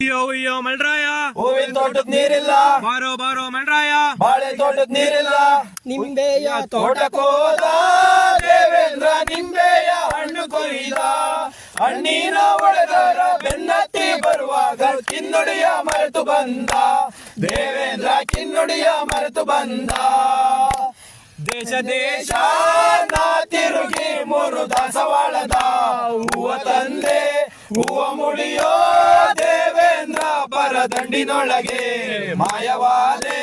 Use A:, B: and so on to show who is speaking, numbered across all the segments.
A: ಅಯ್ಯೋ ಅಯ್ಯೋ ಮಲ್ರಾಯ,
B: ಹೂವಿನ ತೋಟಕ್ ನೀರಿಲ್ಲ,
A: ಬಾರೋ ಬಾರೋ ಮಲ್ರಾಯ,
B: ಬಾಳೆ ತೋಟಕ್ ನೀರಿಲ್ಲ.
C: ನಿಂಬೆಯ
B: ತೋಟಕ್ಕೋದ ದೇವೇಂದ್ರ ನಿಂಬೆಯ ಹಣ್ಣು ಕೊಯ್ದ, ಹಣ್ಣಿನ ಒಳಗಾರ ಬೆನ್ನತ್ತಿ ಬರುವಾಗ ಕಿನ್ನುಡಿಯ ಮರೆತು ಬಂದ. ದೇವೇಂದ್ರ ಕಿನ್ನುಡಿಯ ಮರೆತು ಬಂದ. ದೇಶ ದೇಶ ನಾ ತಿರುಗಿ 3 ದಾಸವಾಳದ ಹೂವ ತಂದೆ, ಹೂವ ಮುಡಿಯೋ ದೇವೇಂದ್ರ ಪರದಂಡಿನೊಳಗೆ ಮಾಯವಾದೆ.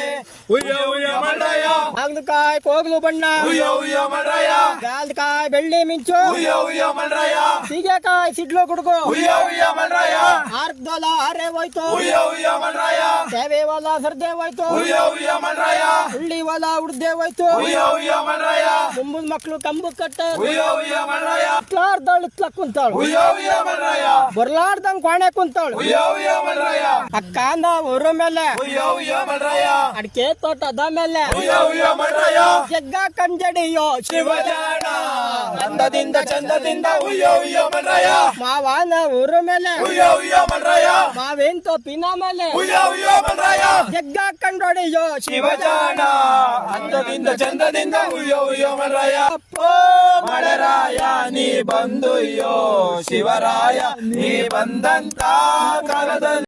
B: ಉಯ್ಯ ಉಯ್ಯ ಮಲ್ರಾಯ,
C: ಹಾಗಲಕಾಯಿ ಕೋಗ್ಲು ಬಣ್ಣ,
B: ಉಯ್ಯ ಉಯ್ಯ ಮಲ್ರಾಯ,
C: ಗಾಲ್ದಕಾಯಿ ಬೆಳ್ಳಿ ಮಿಂಚು,
B: ಉಯ್ಯ ಉಯ್ಯ ಮಲ್ರಾಯ,
C: ಸೀಗೆಕಾಯಿ ಸಿಡ್ಲು ಗುಡುಗು,
B: ಉಯ್ಯ ಉಯ್ಯ ಮಲ್ರಾಯ,
C: ಆರ್ದೋಲ ಹಾರೆ ಹೋಯ್ತು,
B: ಉಯ್ಯ ಉಯ್ಯ ಮಲ್ರಾಯ,
C: ಸೇವೆ ಹೊಲ ಸರ್ದೆ ಹೋಯ್ತು,
B: ಉಯ್ಯ ಉಯ್ಯ ಮಲ್ರಾಯ,
C: ಹುಳ್ಳಿ ಹೊಲ ಉಡ್ದೆ ಹೋಯ್ತು,
B: ಉಯ್ಯ ಉಯ್ಯ ಮಲ್ರಾಯ,
C: ತುಂಬದ ಮಕ್ಳು ಕಂಬು ಕಟ್ಟ
B: ಉಯ್ಯ ಉಯ್ಯ ಮಲ್ರಾಯ,
C: ಇತ್ಲಾರ್ದಳು ಕುಂತಾಳು,
B: ಉಯ್ಯ ಉಯ್ಯ ಮಲ್ರಾಯ,
C: ಬರ್ಲಾರ್ದಂಗ್ ಕೋಣೆ ಕುಂತಾಳು.
B: ಉಯ್ಯ ಉಯ್ಯ ಮಲ್ರಾಯ,
C: ಅಕ್ಕಂದ ಊರ ಮೇಲೆ,
B: ಉಯ್ಯ ಉಯ್ಯ ಮಲ್ರಾಯ,
C: ಅಡಿಕೆ ತೋಟದ ಮೇಲೆ,
B: ಉಯ್ಯ ಉಯ್ಯ ಮಲ್ರಾಯ,
C: ಜಗ್ಗ ಕಂಜಡಿಯೋ
B: ಶಿವಜಾಣ ಅಂದದಿಂದ ಚಂದದಿಂದ ಉಯ್ಯ ಉಯ್ಯ ಮಲ್ರಾಯ,
C: ಮಾವನ ಊರ ಮೇಲೆ,
B: ಉಯ್ಯ ಉಯ್ಯ ಮಲ್ರಾಯ,
C: ಮಾವೇನ್ ತೋಪಿನ ಮೇಲೆ,
B: ಉಯ್ಯ ಉಯ್ಯ ಮಲ್ರಾಯ,
C: ಜಗ್ಗ ಕಂಡೊಡೆಯೋ
B: ಶಿವಜಾಣ ಅಂದದಿಂದ ಚಂದದಿಂದ ಉಯ್ಯ ಉಯ್ಯ ಮಲ್ರಾಯ. ಓ ಮಳೆರಾಯ ನೀ ಬಂದುಯ್ಯೋ ಶಿವರಾಯ, ನೀ ಬಂದಂತ ಕಾಲದಲ್ಲಿ